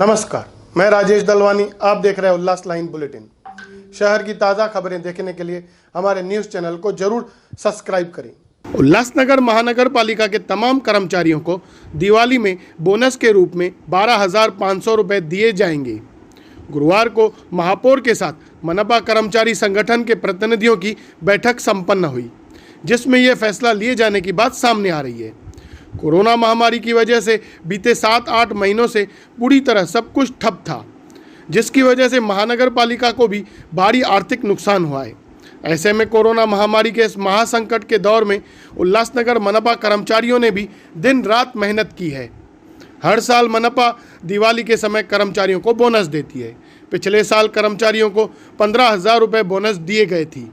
नमस्कार, मैं राजेश दलवानी। आप देख रहे हैं उल्लास लाइन बुलेटिन। शहर की ताज़ा खबरें देखने के लिए हमारे न्यूज़ चैनल को जरूर सब्सक्राइब करें। उल्लासनगर महानगर पालिका के तमाम कर्मचारियों को दिवाली में बोनस के रूप में 12,500 रुपये दिए जाएंगे। गुरुवार को महापौर के साथ मनपा कर्मचारी संगठन के प्रतिनिधियों की बैठक संपन्न हुई, जिसमें यह फैसला लिए जाने की बात सामने आ रही है। कोरोना महामारी की वजह से बीते 7-8 महीनों से पूरी तरह सब कुछ ठप था, जिसकी वजह से महानगर पालिका को भी भारी आर्थिक नुकसान हुआ है। ऐसे में कोरोना महामारी के इस महासंकट के दौर में उल्लासनगर मनपा कर्मचारियों ने भी दिन रात मेहनत की है। हर साल मनपा दिवाली के समय कर्मचारियों को बोनस देती है। पिछले साल कर्मचारियों को 15,000 रुपये बोनस दिए गए थी।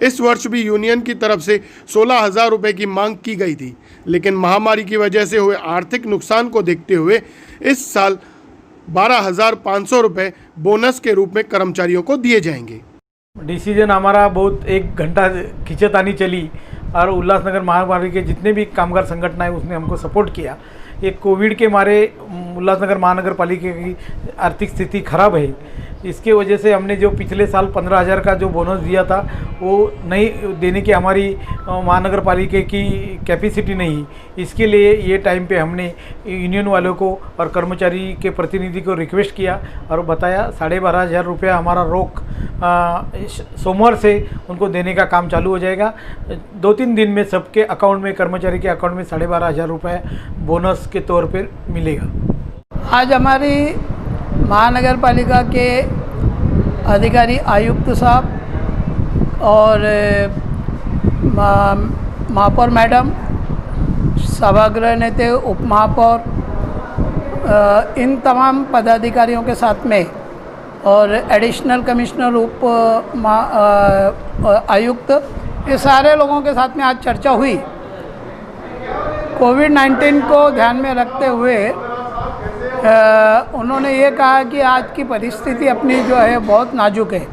इस वर्ष भी यूनियन की तरफ से 16,000 रुपये की मांग की गई थी, लेकिन महामारी की वजह से हुए आर्थिक नुकसान को देखते हुए इस साल 12,500 रुपये बोनस के रूप में कर्मचारियों को दिए जाएंगे। डिसीजन हमारा बहुत 1 घंटा खींचतानी चली और उल्लासनगर महानगर के जितने भी कामगार संगठन है उसने हमको सपोर्ट किया। ये कोविड के मारे उल्लासनगर महानगर पालिका की आर्थिक स्थिति खराब है। इसके वजह से हमने जो पिछले साल 15,000 का जो बोनस दिया था वो नहीं देने की हमारी महानगर पालिका की कैपेसिटी नहीं। इसके लिए ये टाइम पे हमने यूनियन वालों को और कर्मचारी के प्रतिनिधि को रिक्वेस्ट किया और बताया 12,500 रुपया हमारा रोक सोमवार से उनको देने का काम चालू हो जाएगा। 2-3 दिन में सबके अकाउंट में, कर्मचारी के अकाउंट में 12,500 रुपये बोनस के तौर पर मिलेगा। आज हमारी महानगर पालिका के अधिकारी आयुक्त साहब और महापौर मैडम, सभागृह नेता, उप महापौर, इन तमाम पदाधिकारियों के साथ में और एडिशनल कमिश्नर, उप आयुक्त, ये सारे लोगों के साथ में आज चर्चा हुई। कोविड-19 को ध्यान में रखते हुए उन्होंने ये कहा कि आज की परिस्थिति अपनी जो है बहुत नाजुक है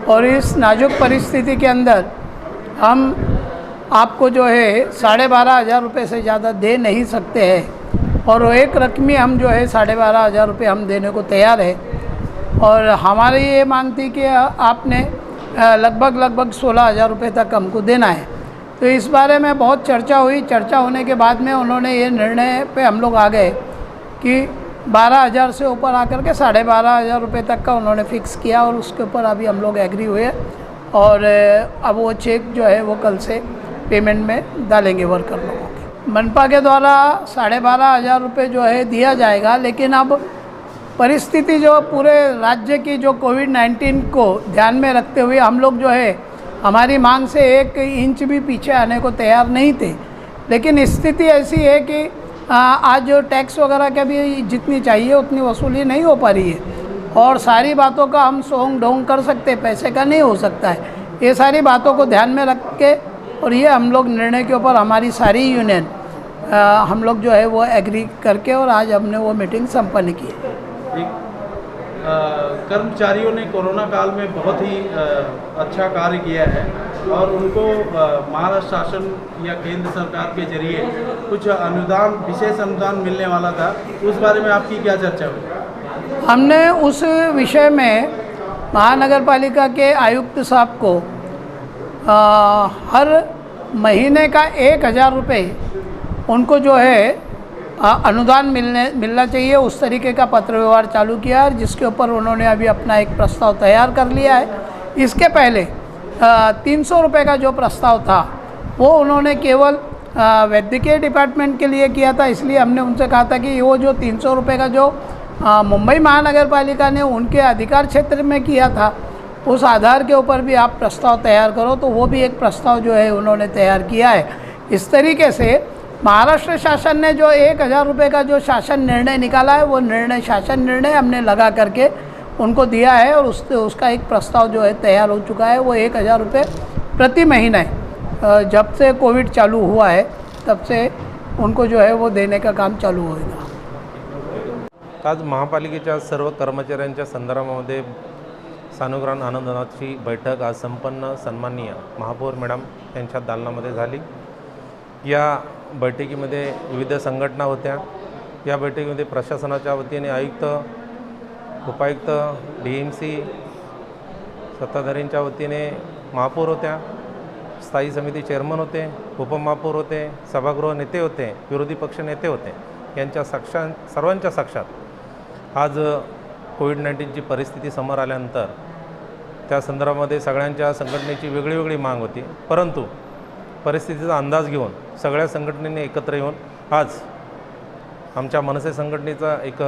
और इस नाजुक परिस्थिति के अंदर हम आपको जो है 12,500 रुपये से ज़्यादा दे नहीं सकते हैं और एक रकमी हम जो है 12,500 रुपये हम देने को तैयार है। और हमारी ये मांग थी कि आपने लगभग 16,000 रुपये तक हमको देना है। तो इस बारे में बहुत चर्चा हुई। चर्चा होने के बाद में उन्होंने ये निर्णय पे हम लोग आ गए कि 12,000 से ऊपर आकर के 12,500 रुपये तक का उन्होंने फ़िक्स किया और उसके ऊपर अभी हम लोग एग्री हुए और अब वो चेक जो है वो कल से पेमेंट में डालेंगे वर्कर लोगों के। मनपा के द्वारा 12,500 रुपये जो है दिया जाएगा, लेकिन अब परिस्थिति जो पूरे राज्य की जो कोविड-19 को ध्यान में रखते हुए हम लोग जो है हमारी मांग से 1 इंच भी पीछे आने को तैयार नहीं थे। लेकिन स्थिति ऐसी है कि आज जो टैक्स वगैरह का भी जितनी चाहिए उतनी वसूली नहीं हो पा रही है और सारी बातों का हम सोंग ढोंग कर सकते, पैसे का नहीं हो सकता है। ये सारी बातों को ध्यान में रख के और ये हम लोग निर्णय के ऊपर हमारी सारी यूनियन हम लोग जो है वो एग्री करके और आज हमने वो मीटिंग संपन्न की। कर्मचारियों ने कोरोना काल में बहुत ही अच्छा कार्य किया है और उनको महाराष्ट्र शासन या केंद्र सरकार के जरिए कुछ अनुदान, विशेष अनुदान मिलने वाला था। उस बारे में आपकी क्या चर्चा हुई? हमने उस विषय में महानगर पालिका के आयुक्त साहब को हर महीने का 1,000 रुपये उनको जो है अनुदान मिलना चाहिए, उस तरीके का पत्र व्यवहार चालू किया है, जिसके ऊपर उन्होंने अभी अपना एक प्रस्ताव तैयार कर लिया है। इसके पहले 300 रुपये का जो प्रस्ताव था वो उन्होंने केवल वैद्यकीय डिपार्टमेंट के लिए किया था। इसलिए हमने उनसे कहा था कि वो जो 300 रुपये का जो मुंबई महानगर पालिका ने उनके अधिकार क्षेत्र में किया था, उस आधार के ऊपर भी आप प्रस्ताव तैयार करो। तो वो भी एक प्रस्ताव जो है उन्होंने तैयार किया है। इस तरीके से महाराष्ट्र शासन ने जो 1,000 रुपये का जो शासन निर्णय निकाला है वो शासन निर्णय हमने लगा करके उनको दिया है और उसका एक प्रस्ताव जो है तैयार हो चुका है। वो 1,000 रुपये प्रति महीने जब से कोविड चालू हुआ है तब से उनको जो है वो देने का काम चालू होगा। आज महापालिकेच्या सर्व कर्मचाऱ्यांच्या संदर्भामध्ये सानुग्रहण आनंदनाची बैठक आज संपन्न सन्माननीय महापौर मॅडम यांच्या दालनामध्ये झाली। या बैठकीमध्ये विविध संघटना होत्या। या बैठकीमध्ये प्रशासनाच्या वतीने आयुक्त उपायुक्त DMC सत्ताधारींच्या वतीने महापौर होत्या, स्थायी समिती चेअरमन होते, उपमहापौर होते, सभागृह नेते होते, विरोधी पक्ष नेते होते, यांच्या सर्वांच्या साक्षात आज कोविड-19ची परिस्थिती समोर आल्यानंतर त्या संदर्भामध्ये सगळ्यांच्या संघटनेची वेगळी माग होती, परंतु परिस्थितीचा अंदाज घेऊन सगळ्या संघटनेने एकत्र येऊन आज आमच्या मनसे संघटनेचा एक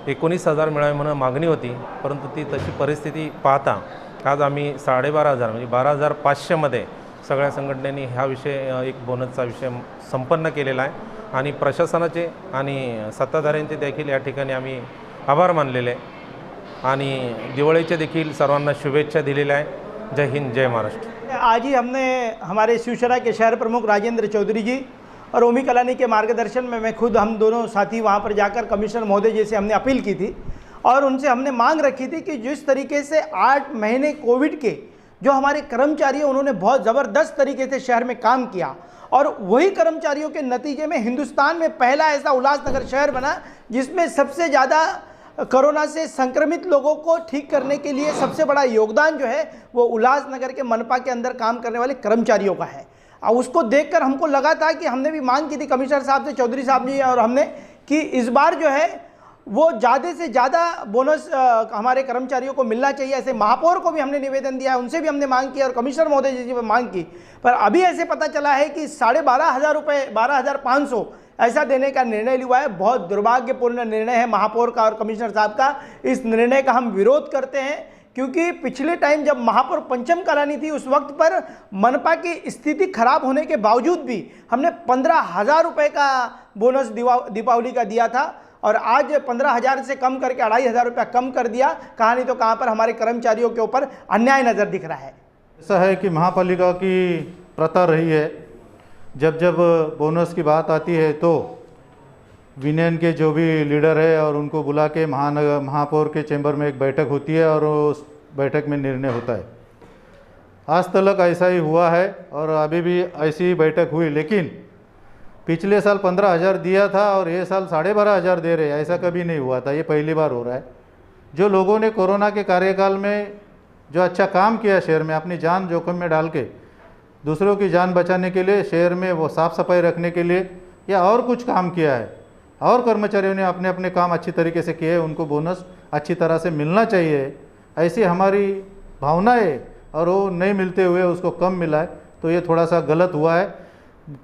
19,000 मिळावे म्हणून मागणी होती, परंतु ती तशी परिस्थिती पाहता आज आम्ही 12,500 म्हणजे 12,500मध्ये सगळ्या संघटनेने हा विषय एक बोनसचा विषय संपन्न केलेला आहे आणि प्रशासनाचे आणि सत्ताधाऱ्यांचे देखील या ठिकाणी आम्ही आभार मानलेले आहे आणि दिवाळीचे देखील सर्वांना शुभेच्छा दिलेल्या आहे। जय हिंद, जय महाराष्ट्र। आज ही हमने हमारे शिवसेना के शहर प्रमुख राजेंद्र चौधरी जी और ओमी कलानी के मार्गदर्शन में मैं खुद हम दोनों साथी वहाँ पर जाकर कमिश्नर महोदय जी से हमने अपील की थी और उनसे हमने मांग रखी थी कि जिस तरीके से 8 महीने कोविड के जो हमारे कर्मचारी हैं उन्होंने बहुत ज़बरदस्त तरीके से शहर में काम किया और वही कर्मचारियों के नतीजे में हिंदुस्तान में पहला ऐसा उल्लासनगर शहर बना जिसमें सबसे ज़्यादा कोरोना से संक्रमित लोगों को ठीक करने के लिए सबसे बड़ा योगदान जो है वो उल्लासनगर के मनपा के अंदर काम करने वाले कर्मचारियों का है। और उसको देखकर हमको लगा था कि हमने भी मांग की थी कमिश्नर साहब से, चौधरी साहब जी और हमने, कि इस बार जो है वो ज़्यादा से ज़्यादा बोनस हमारे कर्मचारियों को मिलना चाहिए। ऐसे महापौर को भी हमने निवेदन दिया, उनसे भी हमने मांग की और कमिश्नर महोदय जी से मांग की, पर अभी ऐसे पता चला है कि 12,500 रुपये 12,500 ऐसा देने का निर्णय लिया है। बहुत दुर्भाग्यपूर्ण निर्णय है महापौर का और कमिश्नर साहब का। इस निर्णय का हम विरोध करते हैं क्योंकि पिछले टाइम जब महापौर पंचम कलानी थी उस वक्त पर मनपा की स्थिति खराब होने के बावजूद भी हमने 15,000 रुपये का बोनस दीपावली का दिया था और आज 15,000 से कम करके 2,500 रुपया कम कर दिया। कहाँ नहीं तो कहाँ पर हमारे कर्मचारियों के ऊपर अन्याय नज़र दिख रहा है। ऐसा है कि महापालिका की प्रथा रही है, जब जब बोनस की बात आती है तो यूनियन के जो भी लीडर है और उनको बुला के महापौर के चैम्बर में एक बैठक होती है और उस बैठक में निर्णय होता है। आज तक ऐसा ही हुआ है और अभी भी ऐसी ही बैठक हुई, लेकिन पिछले साल 15,000 दिया था और ये साल 12,500 दे रहे हैं, ऐसा कभी नहीं हुआ था, ये पहली बार हो रहा है। जो लोगों ने कोरोना के कार्यकाल में जो अच्छा काम किया शहर में, अपनी जान जोखिम में डाल के दूसरों की जान बचाने के लिए, शहर में वो साफ़ सफाई रखने के लिए या और कुछ काम किया है और कर्मचारियों ने अपने अपने काम अच्छी तरीके से किए, उनको बोनस अच्छी तरह से मिलना चाहिए, ऐसी हमारी भावना है और वो नहीं मिलते हुए उसको कम मिला है, तो ये थोड़ा सा गलत हुआ है।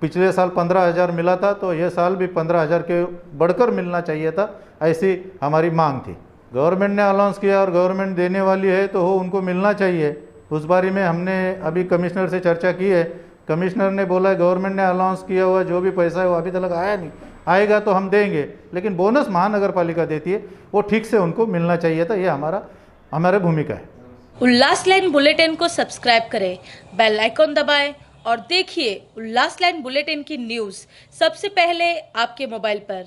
पिछले साल 15,000 मिला था तो ये साल भी 15,000 के बढ़कर मिलना चाहिए था, ऐसी हमारी मांग थी। गवर्नमेंट ने अलाउंस किया और गवर्नमेंट देने वाली है तो वो उनको मिलना चाहिए। उस बारे में हमने अभी कमिश्नर से चर्चा की है, कमिश्नर ने बोला है गवर्नमेंट ने अलाउंस किया हुआ जो भी पैसा है वो अभी तक आया नहीं, आएगा तो हम देंगे, लेकिन बोनस महानगर पालिका देती है, वो ठीक से उनको मिलना चाहिए था। ये हमारा भूमिका है। उल्लास लाइन बुलेटिन को सब्सक्राइब करें, बेल आइकॉन दबाएं और देखिए उल्लास लाइन बुलेटिन की न्यूज़ सबसे पहले आपके मोबाइल पर।